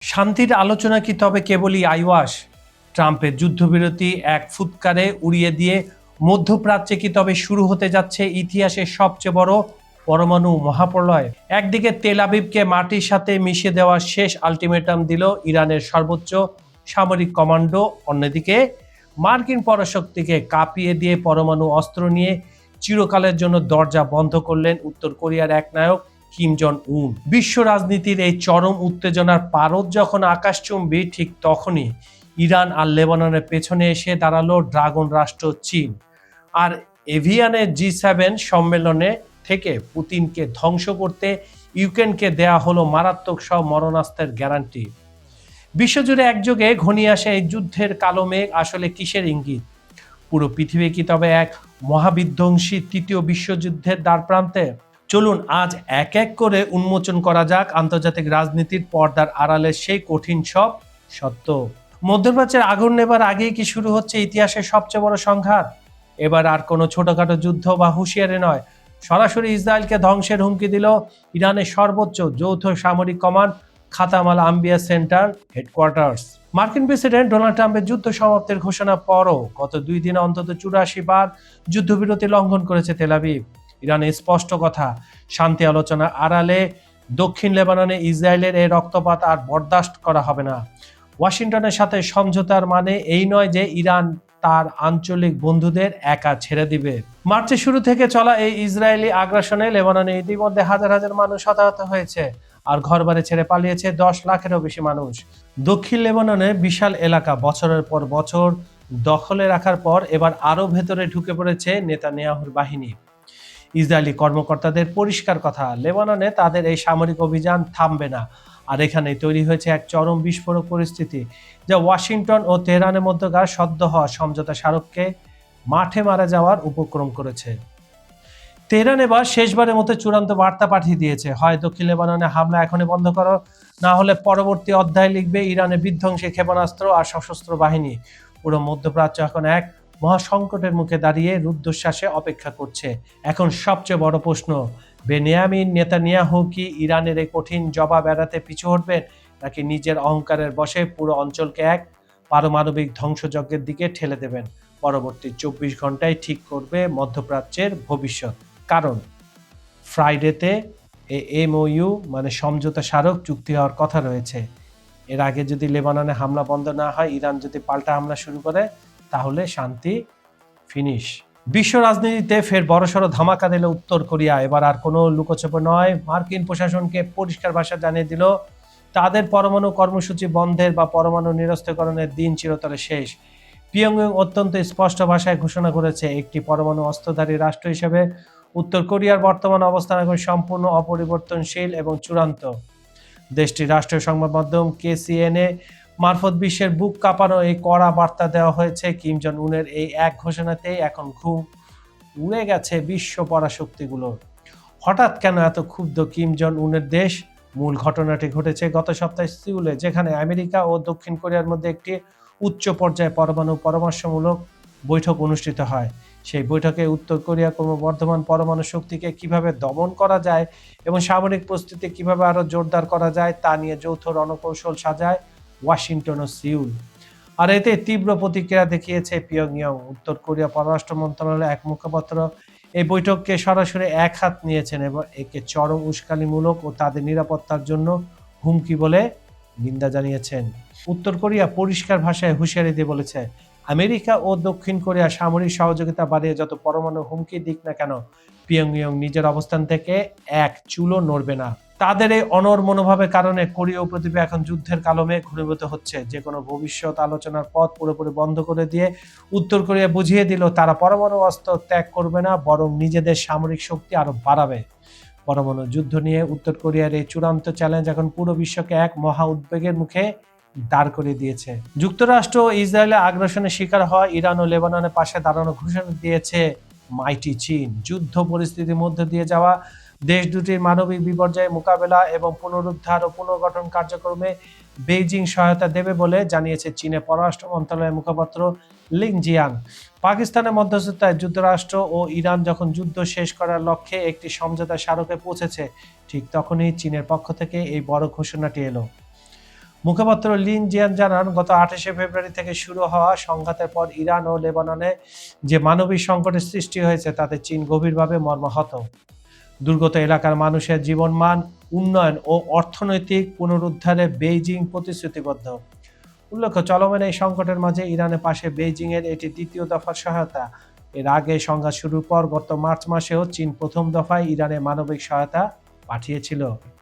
শান্তির আলোচনা কি তবে কেবলই আইওয়াস? ট্রাম্পের যুদ্ধবিরতি এক ফুৎকারে উড়িয়ে দিয়ে মধ্যপ্রাচ্যে কি তবে শুরু হতে যাচ্ছে ইতিহাসের সবচেয়ে বড় পরমাণু মহাপ্রলয়? একদিকে তেল আবিবকে মাটির সাথে মিশিয়ে দেওয়ার শেষ আলটিমেটাম দিল ইরানের সর্বোচ্চ সামরিক কমান্ডো, অন্যদিকে মার্কিন পরাশক্তিকে কাঁপিয়ে দিয়ে পরমাণু অস্ত্র নিয়ে চিরকালের জন্য দরজা বন্ধ করলেন উত্তর কোরিয়ার এক নায়ক কিম জন উন। বিশ্ব রাজনীতির এই চরম উত্তেজনার পারদ যখন আকাশচুম্বী, ঠিক তখনই ইরান আর লেবাননের পেছনে এসে দাঁড়ালো ড্রাগন রাষ্ট্র চীন। আর এভিয়ানের G7 সম্মেলনে থেকে পুতিনকে ধ্বংস করতে ইউক্রেনকে দেয়া হলো মারাত্মক সব মরণাস্ত্রের গ্যারান্টি। বিশ্বজুড়ে একযোগে ঘনিয়ে আসে এই যুদ্ধের কালো মেঘ আসলে কিসের ইঙ্গিত? পুরো পৃথিবী কি তবে এক মহাবিধ্বংসী তৃতীয় বিশ্বযুদ্ধের দ্বারপ্রান্তে? চলুন আজ এক এক করে উন্মোচন করা যাক আন্তর্জাতিক রাজনীতির পর্দার আড়ালে সেই কঠিন সব সত্য। মধ্যপ্রাচ্যের আগুন নেবার আগেই কি শুরু হচ্ছে ইতিহাসের সবচেয়ে বড় সংঘাত? এবার আর কোনো ছোটখাটো যুদ্ধ বা হুঁশিয়ারি নয়, সরাসরি ইসরায়েলকে ধ্বংসের হুমকি দিল ইরানের সর্বোচ্চ যৌথ সামরিক কমান্ড খাতাম আল আম্বিয়া সেন্টার হেডকোয়ার্টার্স। মার্কিন প্রেসিডেন্ট ডোনাল্ড ট্রাম্পের যুদ্ধ সমাপ্তির ঘোষণা পরও গত 2 দিনে অন্তত 84 বার যুদ্ধবিরতি লঙ্ঘন করেছে তেল আবিব। ইরানের স্পষ্ট কথা, শান্তি আলোচনা আড়ালে দক্ষিণ লেবাননে ইসরায়েলের এই রক্তপাত আর বরদাস্ত করা হবে না। ওয়াশিংটনের সাথে সমঝোতার মানে এই নয় যে ইরান তার আঞ্চলিক বন্ধুদের একা ছেড়ে দিবে। মার্চের শুরু থেকে চলা এই ইসরায়েলি আগ্রাসনে লেবাননে ইতিমধ্যে হাজার হাজার মানুষ হতাহত হয়েছে আর ঘরবাড়ি ছেড়ে পালিয়েছে 10 লাখেরও বেশি মানুষ। দক্ষিণ লেবাননের বিশাল এলাকা বছরের পর বছর দখলে রাখার পর এবার আরও ভেতরে ঢুকে পড়েছে নেতানিয়াহুর বাহিনী। ইসরায়েলি কর্মকর্তাদের পরিষ্কার কথা, লেবাননে তাদের এই সামরিক অভিযান থামবে না। আর এখানে তৈরি হয়েছে এক চরম বিস্ফোরক পরিস্থিতি, যা ওয়াশিংটন ও তেহরানের মধ্যকার সদ্য হওয়া সমঝোতা স্মারককে মাঠে মারা যাওয়ার উপক্রম করেছে। তেহরান এবার শেষবারের মতো চূড়ান্ত বার্তা পাঠিয়ে দিয়েছে, হয় দক্ষিণ লেবাননে হামলা এখনই বন্ধ করো, না হলে পরবর্তী অধ্যায় লিখবে ইরানের বিধ্বংসী ক্ষেপণাস্ত্র আর সশস্ত্র বাহিনী। পুরো মধ্যপ্রাচ্য এখন এক মহাসংকটের মুখে দাঁড়িয়ে রুদ্ধশ্বাসে অপেক্ষা করছে। এখন সবচেয়ে বড় প্রশ্ন, বেনিয়ামিন নেতানিয়াহু কি ইরানের এই কঠিন জবাব এড়াতে পিছু হটবেন, নাকি নিজের অহংকারের বশে পুরো অঞ্চলকে এক পারমাণবিক ধ্বংসযজ্ঞের দিকে ঠেলে দেবেন? পরবর্তী 24 ঘন্টায় ঠিক করবে মধ্যপ্রাচ্যের ভবিষ্যৎ। কারণ ফ্রাইডেতে MOU মানে সমঝোতা স্মারক চুক্তি হওয়ার কথা রয়েছে। এর আগে যদি লেবাননে হামলা বন্ধ না হয়, ইরান যদি পাল্টা হামলা শুরু করে, তাহলে শান্তি ফিনিশ। বিশ্ব রাজনীতিতে ফের বড়সড় ধামাকা দিল উত্তর কোরিয়া। এবার আর কোনো লুকোছাপা নয়, মার্কিন প্রশাসনকে পরিষ্কার ভাষা জানিয়ে দিল তাদের পরমাণু কর্মসূচি বন্ধের বা পরমাণু নিরস্ত্রীকরণের দিন চিরতরে শেষ। পিয়ংইয়ং অত্যন্ত স্পষ্ট ভাষায় ঘোষণা করেছে, একটি পরমাণু অস্ত্রধারী রাষ্ট্র হিসেবে উত্তর কোরিয়ার বর্তমান অবস্থান এখন সম্পূর্ণ অপরিবর্তনশীল এবং চূড়ান্ত। দেশটির রাষ্ট্রীয় সংবাদ মাধ্যম KCNA মারফত বিশ্বের বুক কাঁপানো এই কড়া বার্তা দেওয়া হয়েছে। কিম জন উনের এই এক ঘোষণাতেই এখন ঘুম উড়ে গেছে বিশ্ব পরাশক্তিগুলোর। হঠাৎ কেন এত ক্ষুব্ধ কিম জন উনের দেশ? মূল ঘটনাটি ঘটেছে গত সপ্তাহে সিউলে, যেখানে আমেরিকা ও দক্ষিণ কোরিয়ার মধ্যে একটি উচ্চ পর্যায়ে পরমাণু পরামর্শমূলক বৈঠক অনুষ্ঠিত হয়। সেই বৈঠকে উত্তর কোরিয়া ক্রমবর্ধমান পরমাণু শক্তিকে কিভাবে দমন করা যায় এবং সামরিক প্রস্তুতি কিভাবে আরও জোরদার করা যায় তা নিয়ে যৌথ রণকৌশল সাজায় ওয়াশিংটন ও সিউল। আর এতে তীব্র প্রতিক্রিয়া দেখিয়েছে পিয়ংইয়ং। উত্তর কোরিয়া পররাষ্ট্র মন্ত্রণালয়ের এক মুখপাত্র এই বৈঠককে সরাসরি এক হাত নিয়েছেন এবং একে চরম উস্কানিমূলক ও তাদের নিরাপত্তার জন্য হুমকি বলে নিন্দা জানিয়েছেন। উত্তর কোরিয়া পরিষ্কার ভাষায় হুঁশিয়ারি দিয়ে বলেছে, আমেরিকা ও দক্ষিণ কোরিয়া সামরিক সহযোগিতা বাড়িয়ে যত পরমাণু হুমকি দিক না কেন, পিয়ংইয়ং নিজের অবস্থান থেকে এক চুলও নড়বে না। তাদের এই অনড় মনোভাবের কারণে কোরীয় উপদ্বীপে এখন যুদ্ধের কালো মেঘ ঘনীভূত হচ্ছে। যে কোনো ভবিষ্যৎ আলোচনার পথ পুরোপুরি বন্ধ করে দিয়ে উত্তর কোরিয়া বুঝিয়ে দিল তারা পরমাণু অস্ত্র ত্যাগ করবে না, বরং নিজেদের সামরিক শক্তি আরো বাড়াবে। পরমাণু যুদ্ধ নিয়ে উত্তর কোরিয়ার এই চূড়ান্ত চ্যালেঞ্জ এখন পুরো বিশ্বকে এক মহা উদ্বেগের মুখে দাঁড় করিয়ে দিয়েছে। যুক্তরাষ্ট্র ও ইসরায়েলের আগ্রাসনের শিকার হওয়া ইরান ও লেবাননের পাশে দাঁড়ানোর ঘোষণা দিয়েছে মাইটি চীন। যুদ্ধ পরিস্থিতির মধ্যে দিয়ে যাওয়া দেশ দুটির মানবিক বিপর্যয় মোকাবেলা এবং পুনরুদ্ধার ও পুনর্গঠন কার্যক্রমে বেইজিং সহায়তা দেবে বলে জানিয়েছে চীনের পররাষ্ট্র মন্ত্রণালয়ের মুখপাত্র লিং জিয়াং। পাকিস্তানের মধ্যস্থতায় যুক্তরাষ্ট্র ও ইরান যখন যুদ্ধ শেষ করার লক্ষ্যে একটি সমঝোতা স্মারকে পৌঁছেছে, ঠিক তখনই চীনের পক্ষ থেকে এই বড় ঘোষণাটি এলো। মুখপাত্র লিন জিয়ান জানান, গত 28শে ফেব্রুয়ারি থেকে শুরু হওয়া সংঘাতের পর ইরান ও লেবাননে যে মানবিক সংকটের সৃষ্টি হয়েছে তাতে চীন গভীরভাবে মর্মাহত। দুর্গত এলাকার মানুষের জীবনমান উন্নয়ন ও অর্থনৈতিক পুনরুদ্ধারে বেইজিং প্রতিশ্রুতিবদ্ধ। উল্লেখ্য, চলমান এই সংকটের মাঝে ইরানের পাশে বেইজিংয়ের এটি দ্বিতীয় দফার সহায়তা। এর আগে সংঘাত শুরুর পর গত মার্চ মাসেও চীন প্রথম দফায় ইরানে মানবিক সহায়তা পাঠিয়েছিল।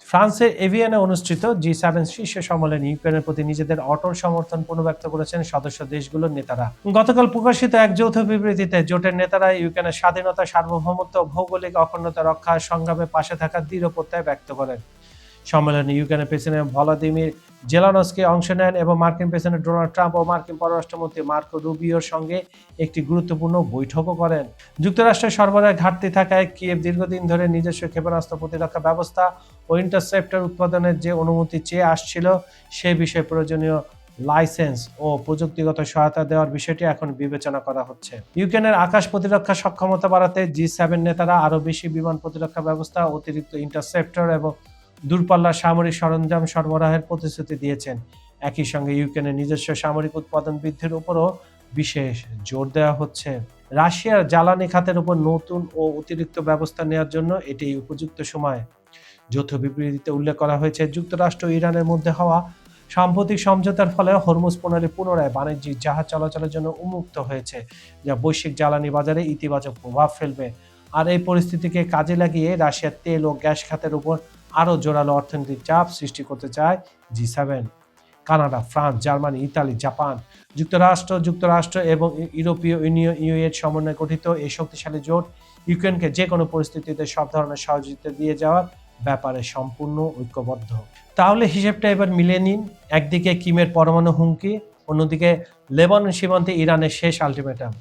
ফ্রান্সের এভিয়ানে অনুষ্ঠিত G7 শীর্ষ সম্মেলনে ইউক্রেনের প্রতি নিজেদের অটল সমর্থন পুনর্ব্যক্ত করেছেন সদস্য দেশগুলোর নেতারা। গতকাল প্রকাশিত এক যৌথ বিবৃতিতে জোটের নেতারা ইউক্রেনের স্বাধীনতা, সার্বভৌমত্ব ও ভৌগোলিক অখণ্ডতা রক্ষার সংগ্রামে পাশে থাকার দৃঢ় প্রত্যয় ব্যক্ত করেন। সম্মেলনে ইউক্রেনের প্রেসিডেন্ট ভলোদিমির জেলেনস্কি অংশ নেন এবং মার্কিন প্রেসিডেন্ট ডোনাল্ড ট্রাম্প ও মার্কিন পররাষ্ট্রমন্ত্রী মার্কো রুবিওর সঙ্গে একটি গুরুত্বপূর্ণ বৈঠকও করেন। যুক্তরাষ্ট্রের সরবরাহের ঘাটতি থাকায় কিয়েভ দীর্ঘদিন ধরে নিজস্ব ক্ষেপণাস্ত্র প্রতিরক্ষা ব্যবস্থা ও ইন্টারসেপ্টর উৎপাদনের যে অনুমতি চেয়ে আসছিল সে বিষয়ে প্রয়োজনীয় লাইসেন্স ও প্রযুক্তিগত সহায়তা দেওয়ার বিষয়টি এখন বিবেচনা করা হচ্ছে। ইউক্রেনের আকাশ প্রতিরক্ষা সক্ষমতা বাড়াতে G7 নেতারা আরও বেশি বিমান প্রতিরক্ষা ব্যবস্থা, অতিরিক্ত ইন্টারসেপ্টর এবং দূরপাল্লার সামরিক সরঞ্জাম সরবরাহের প্রতিশ্রুতি দিয়েছেন। একই সঙ্গে ইউক্রেনের নিজস্ব সামরিক উৎপাদন বৃদ্ধির উপরও বিশেষ জোর দেওয়া হচ্ছে। রাশিয়ার জ্বালানি খাতের উপর নতুন ও অতিরিক্ত ব্যবস্থা নেওয়ার জন্য এটি উপযুক্ত সময়। যৌথ বিবৃতিতে উল্লেখ করা হয়েছে, যুক্তরাষ্ট্র ও ইরানের মধ্যে হওয়া সাম্প্রতিক সমঝোতার ফলে হরমুজ প্রণালী পুনরায় বাণিজ্যিক জাহাজ চলাচলের জন্য উন্মুক্ত হয়েছে, যা বৈশ্বিক জ্বালানি বাজারে ইতিবাচক প্রভাব ফেলবে। আর এই পরিস্থিতিকে কাজে লাগিয়ে রাশিয়ার তেল ও গ্যাস খাতের উপর আরও জোরালো অর্থনৈতিক চাপ সৃষ্টি করতে চায় G7। Canada, France, Germany, Italy, Japan, যুক্তরাষ্ট্র এবং ইউরোপীয় ইউনিয়ন এর সমন্বয়ে গঠিত এই শক্তিশালী জোট ইউক্রেনকে যে কোনো পরিস্থিতিতে সব ধরনের সহযোগিতা দিয়ে যাওয়ার ব্যাপারে সম্পূর্ণ ঐক্যবদ্ধ। তাহলে হিসেবটা এবার মিলিয়ে নিন। একদিকে কিমের পরমাণু হুমকি, অন্যদিকে লেবানন সীমান্তে ইরানের শেষ আলটিমেটাম,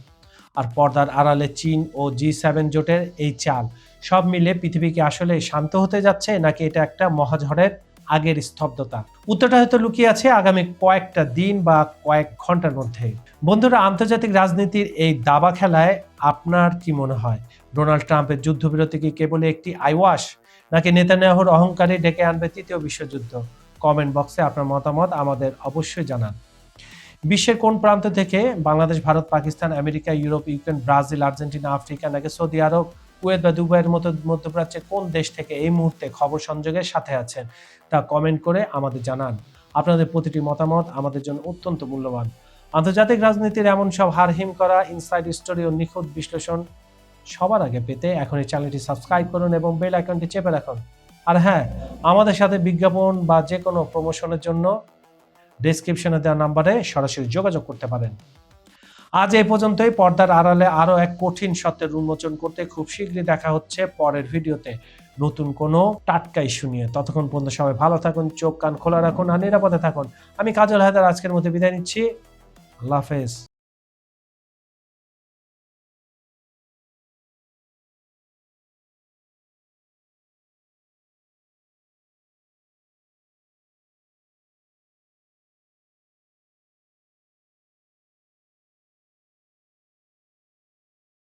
আর পর্দার আড়ালে চীন ও G7 জোটের এই চাল, সব মিলে পৃথিবী কি আসলে শান্ত হতে যাচ্ছে, নাকি এটা একটা মহাঝড়ের আগের স্তব্ধতা? উত্তরটা হয়তো লুকিয়ে আছে আগামী কয়েকটা দিন বা কয়েক ঘন্টার মধ্যে। বন্ধুরা, আন্তর্জাতিক রাজনীতির এই দাবা খেলায় আপনার কি মনে হয়? ডোনাল্ড ট্রাম্পের যুদ্ধবিরতি কি কেবল একটি আইওয়াশ, নাকি নেতানিয়াহুর অহংকারী ডেকে আনবে তৃতীয় বিশ্বযুদ্ধ? কমেন্ট বক্সে আপনার মতামত আমাদের অবশ্যই জানান। বিশ্বের কোন প্রান্ত থেকে, Bangladesh, Bharat, Pakistan, America, Europe, Ukraine, Brazil, Argentina, Africa, নাকি সৌদি আরব, কুয়েত বা দুবাইয়ের মতো মধ্যপ্রাচ্যের কোন দেশ থেকে এই মুহূর্তে খবর সংযোগের সাথে আছেন তা কমেন্ট করে আমাদের জানান। আপনাদের প্রতিটি মতামত আমাদের জন্য অত্যন্ত মূল্যবান। আন্তর্জাতিক রাজনীতির এমন সব হারহিম করা ইনসাইড স্টোরি ও নিখুঁত বিশ্লেষণ সবার আগে পেতে এখন এই চ্যানেলটি সাবস্ক্রাইব করুন এবং বেল আইকনটি চেপে রাখুন। আর হ্যাঁ, আমাদের সাথে বিজ্ঞাপন বা যে কোনো প্রমোশনের জন্য ডেসক্রিপশনে দেওয়া নাম্বারে সরাসরি যোগাযোগ করতে পারেন। আজ এই পর্যন্তই। পর্দার আড়ালে আরো এক কঠিন সত্যের উন্মোচন করতে খুব শীঘ্রই দেখা হচ্ছে পরের ভিডিওতে নতুন কোনো টাটকা ইস্যু নিয়ে। ততক্ষণ পর্যন্ত সবাই ভালো থাকুন, চোখ কান খোলা রাখুন আর নিরাপদে থাকুন। আমি কাজল হায়দার আজকের মধ্যে বিদায় নিচ্ছি। আল্লাহ হাফেজ।